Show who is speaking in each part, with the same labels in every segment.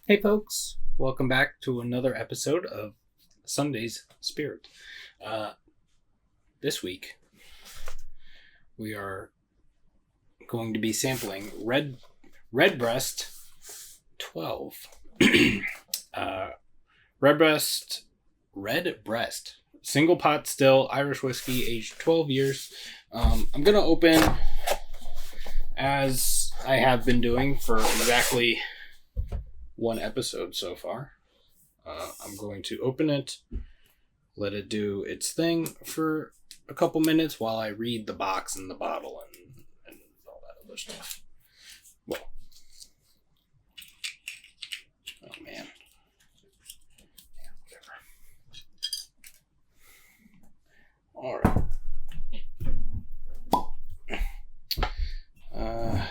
Speaker 1: Hey folks, welcome back to another episode of Sunday's Spirit. This week we are going to be sampling Redbreast 12. Redbreast, single pot still Irish whiskey, aged 12 years. I'm going to open, as I have been doing for exactly one episode so far. I'm going to open it, let it do its thing for a couple minutes while I read the box and the bottle and all that other stuff. Well, oh man. Yeah, whatever. Alright.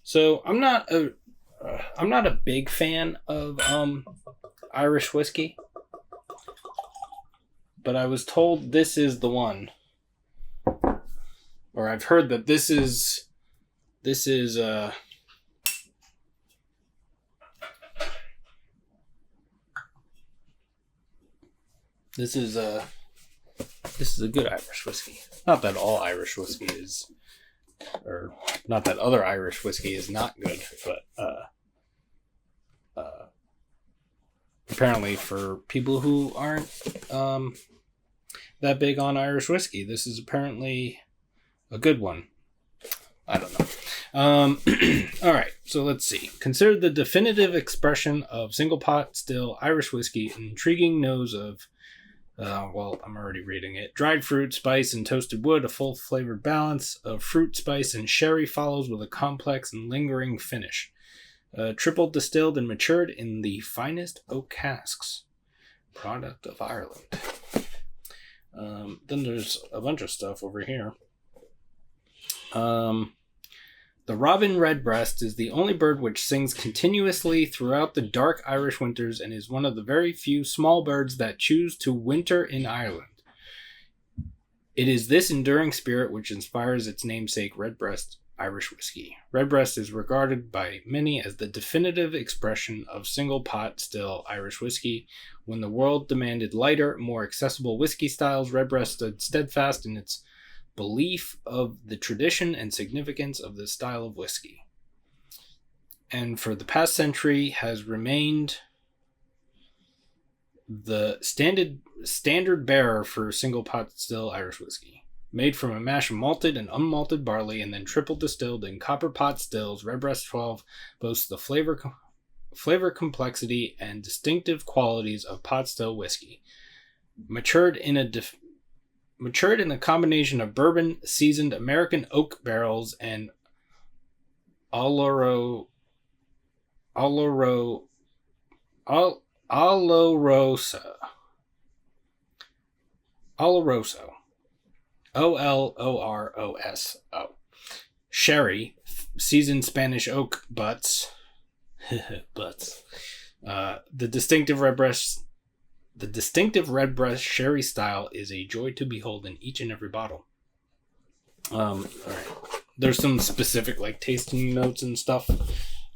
Speaker 1: So I'm not a big fan of Irish whiskey, but I was told this is the one, or I've heard that this is a good Irish whiskey. Not that all Irish whiskey is, or not that other Irish whiskey is not good, but apparently for people who aren't that big on Irish whiskey, this is apparently a good one. I don't know. All right, so let's see. Considered the definitive expression of single pot still Irish whiskey, an intriguing nose of well, I'm already reading it. Dried fruit, spice, and toasted wood. A full flavored balance of fruit, spice, and sherry follows with a complex and lingering finish. Triple distilled and matured in the finest oak casks. Product of Ireland. Then there's a bunch of stuff over here. The robin redbreast is the only bird which sings continuously throughout the dark Irish winters and is one of the very few small birds that choose to winter in Ireland. It is this enduring spirit which inspires its namesake Redbreast Irish whiskey. Redbreast is regarded by many as the definitive expression of single pot still Irish whiskey. When the world demanded lighter, more accessible whiskey styles, Redbreast stood steadfast in its belief of the tradition and significance of this style of whiskey, and for the past century has remained the standard bearer for single pot still Irish whiskey. Made from a mash of malted and unmalted barley and then triple distilled in copper pot stills, Redbreast 12 boasts the flavor complexity and distinctive qualities of pot still whiskey. Matured in a combination of bourbon, seasoned American oak barrels, and Oloroso. Oloroso. Sherry, seasoned Spanish oak butts. The distinctive Redbreast sherry style is a joy to behold in each and every bottle. All right. There's some specific tasting notes and stuff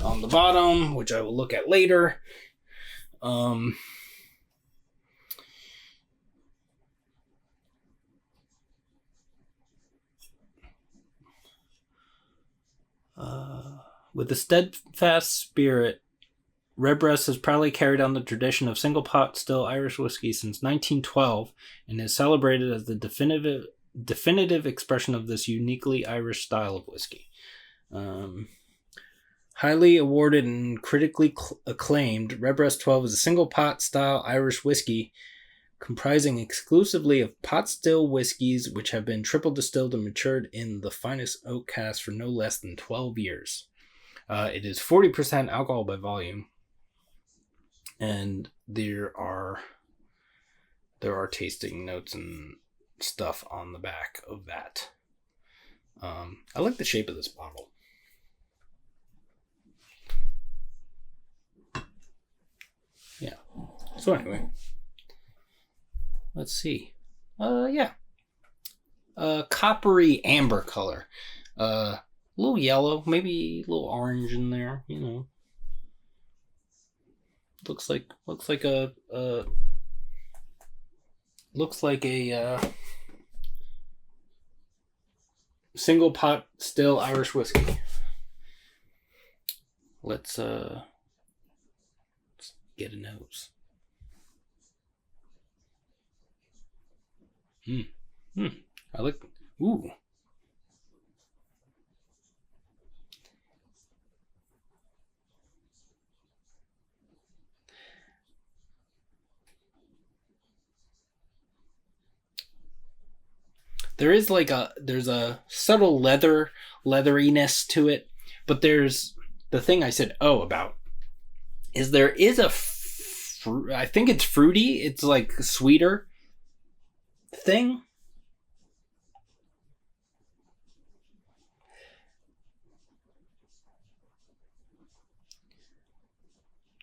Speaker 1: on the bottom, which I will look at later. With a steadfast spirit, Redbreast has proudly carried on the tradition of single pot still Irish whiskey since 1912 and is celebrated as the definitive expression of this uniquely Irish style of whiskey. Highly awarded and critically acclaimed, Redbreast 12 is a single pot style Irish whiskey comprising exclusively of pot still whiskeys which have been triple distilled and matured in the finest oak casks for no less than 12 years. It is 40% alcohol by volume. And there are tasting notes and stuff on the back of that. I like the shape of this bottle. Yeah. So anyway, let's see. Coppery amber color. A little yellow, maybe a little orange in there, Looks like a single pot still Irish whiskey. Let's get a nose. I like. Ooh. There's a subtle leatheriness to it, but there's the thing I said about is there is I think it's fruity. It's like sweeter thing.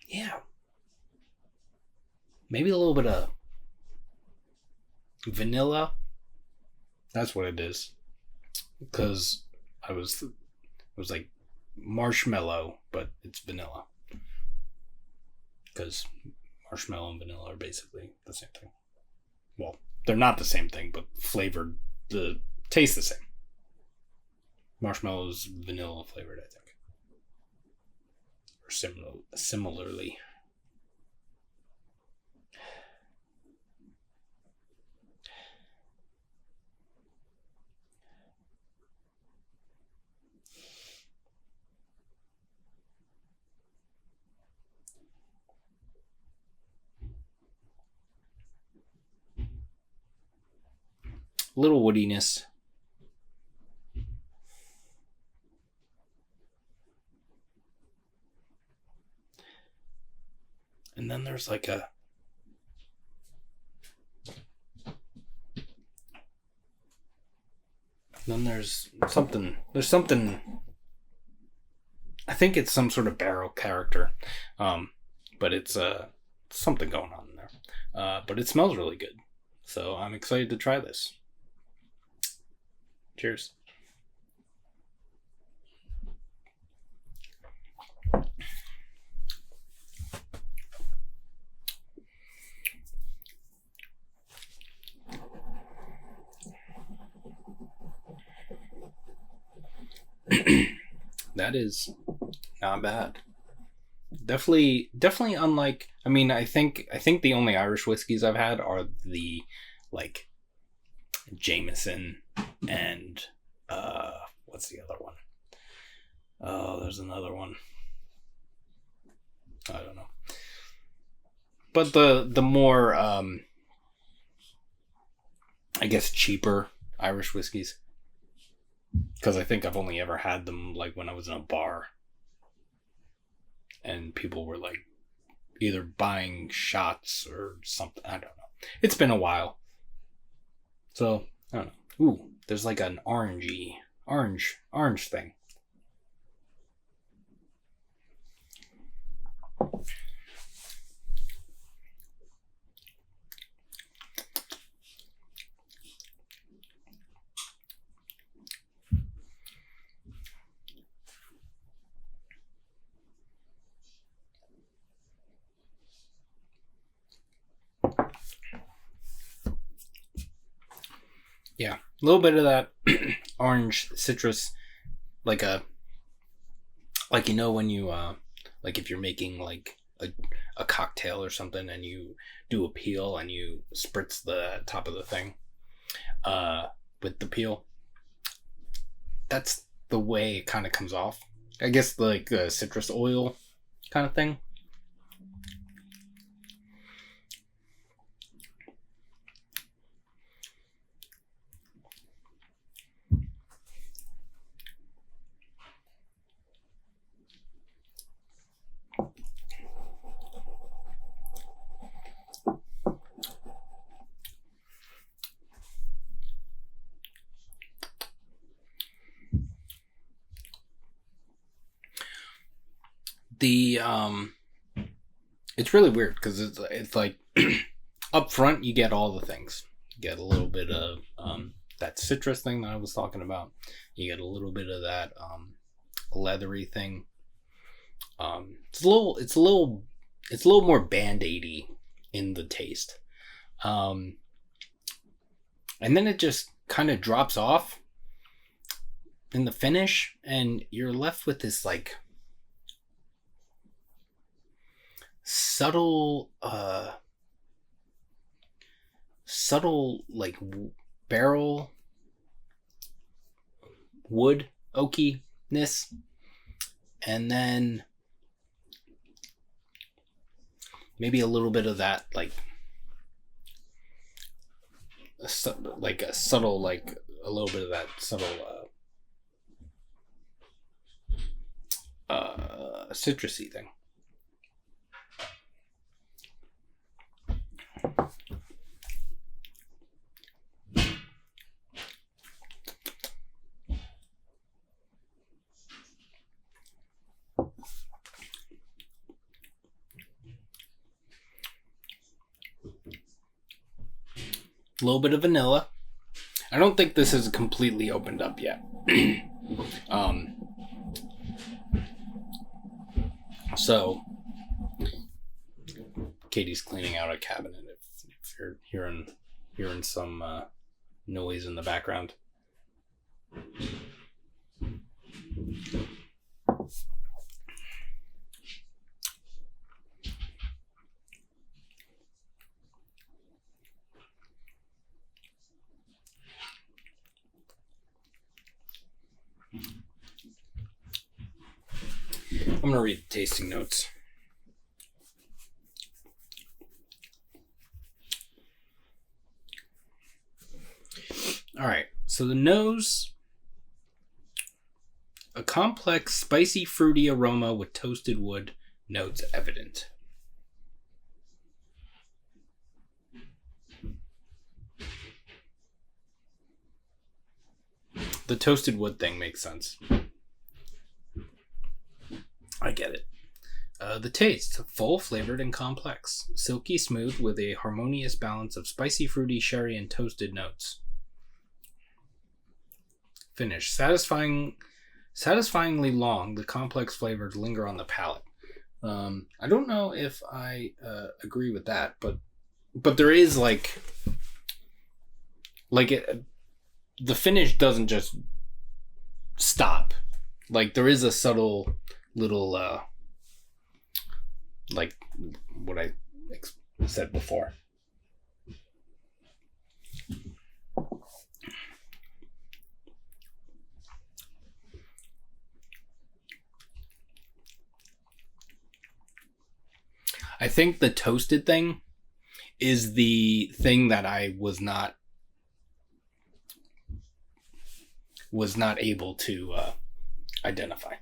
Speaker 1: Yeah. Maybe a little bit of vanilla. That's what it is. Because it was like marshmallow, but it's vanilla. Because marshmallow and vanilla are basically the same thing. Well, they're not the same thing, but flavored, taste the same. Marshmallow is vanilla flavored, I think. Or similarly. Little woodiness. And then there's like a there's something I think it's some sort of barrel character. But it's something going on in there. But it smells really good. So I'm excited to try this. Cheers. That is not bad. Definitely unlike. I mean, I think the only Irish whiskeys I've had are the like Jameson and what's the other one? Oh, there's another one. I don't know. But the more I guess cheaper Irish whiskeys, because I think I've only ever had them like when I was in a bar and people were like either buying shots or something. I don't know. It's been a while. So, I don't know. Ooh, there's like an orange thing. Yeah, a little bit of that orange citrus, like when you like if you're making like a cocktail or something and you do a peel and you spritz the top of the thing with the peel. That's the way it kind of comes off. I guess like citrus oil kind of thing. It's really weird because it's like up front you get all the things. You get a little bit of that citrus thing that I was talking about. You get a little bit of that leathery thing. It's a little it's a little more band-aidy in the taste. And then it just kind of drops off in the finish, and you're left with this like subtle like barrel wood oakiness, and then maybe a little bit of that like a little bit of that subtle citrusy thing. A little bit of vanilla. I don't think this is completely opened up yet. So, Katie's cleaning out a cabinet. If you're hearing some noise in the background. I'm going to read the tasting notes. All right. So the nose, a complex, spicy, fruity aroma with toasted wood notes evident. The toasted wood thing makes sense. I get it. The taste, full, flavored, and complex. Silky smooth with a harmonious balance of spicy, fruity, sherry, and toasted notes. Finish. Satisfyingly long, the complex flavors linger on the palate. I don't know if I agree with that, but there is like it, the finish doesn't just stop. Like there is a subtle little like what I said before. I think the toasted thing is the thing that I was not able to identify.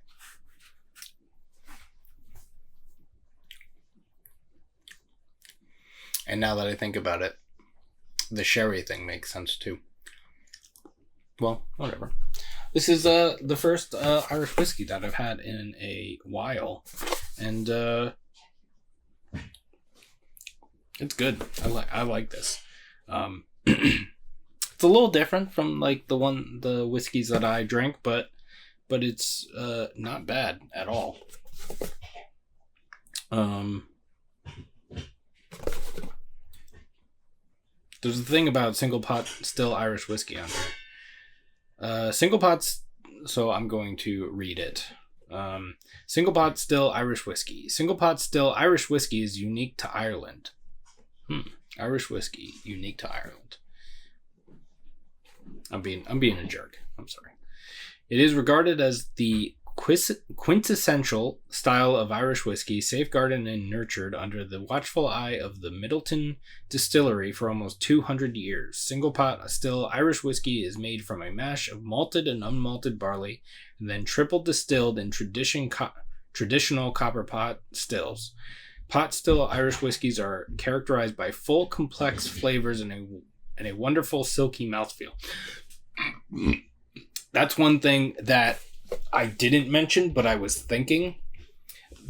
Speaker 1: And now that I think about it, the sherry thing makes sense too. Well, whatever. This is the first Irish whiskey that I've had in a while, and it's good. I like this. It's a little different from like the whiskeys that I drink, but it's not bad at all. There's a thing about single pot still Irish whiskey on here. Single pots, so I'm going to read it. Single pot still Irish whiskey. Single pot still Irish whiskey is unique to Ireland. Irish whiskey, unique to Ireland. I'm being a jerk. I'm sorry. It is regarded as the quintessential style of Irish whiskey, safeguarded and nurtured under the watchful eye of the Middleton Distillery for almost 200 years. Single pot still Irish whiskey is made from a mash of malted and unmalted barley, and then triple distilled in traditional copper pot stills. Pot still Irish whiskeys are characterized by full, complex flavors and a wonderful silky mouthfeel. That's one thing that I didn't mention, but I was thinking.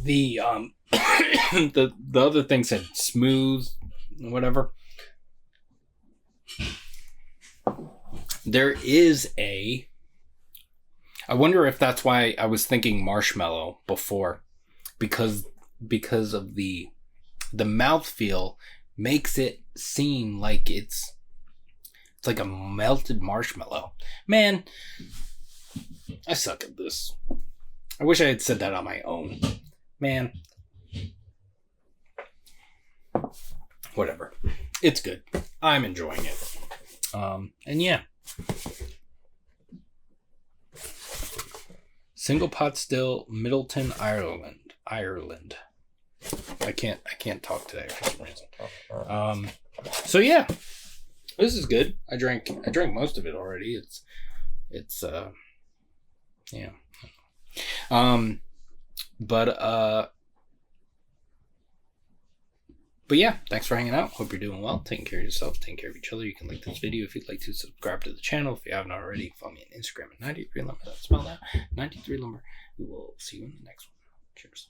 Speaker 1: The the other thing said smooth, whatever. There is I wonder if that's why I was thinking marshmallow before, because of the the mouthfeel makes it seem like it's like a melted marshmallow. Man, I suck at this. I wish I had said that on my own. Man. Whatever. It's good. I'm enjoying it. And yeah. Single pot still, Middleton, Ireland. I can't talk today for some reason. So yeah. This is good. I drank most of it already. It's yeah. But yeah, thanks for hanging out. Hope you're doing well. Taking care of yourself, taking care of each other. You can like this video if you'd like to. Subscribe to the channel if you haven't already. Follow me on Instagram at 93lumber. Spell that 93lumber. We will see you in the next one. Cheers.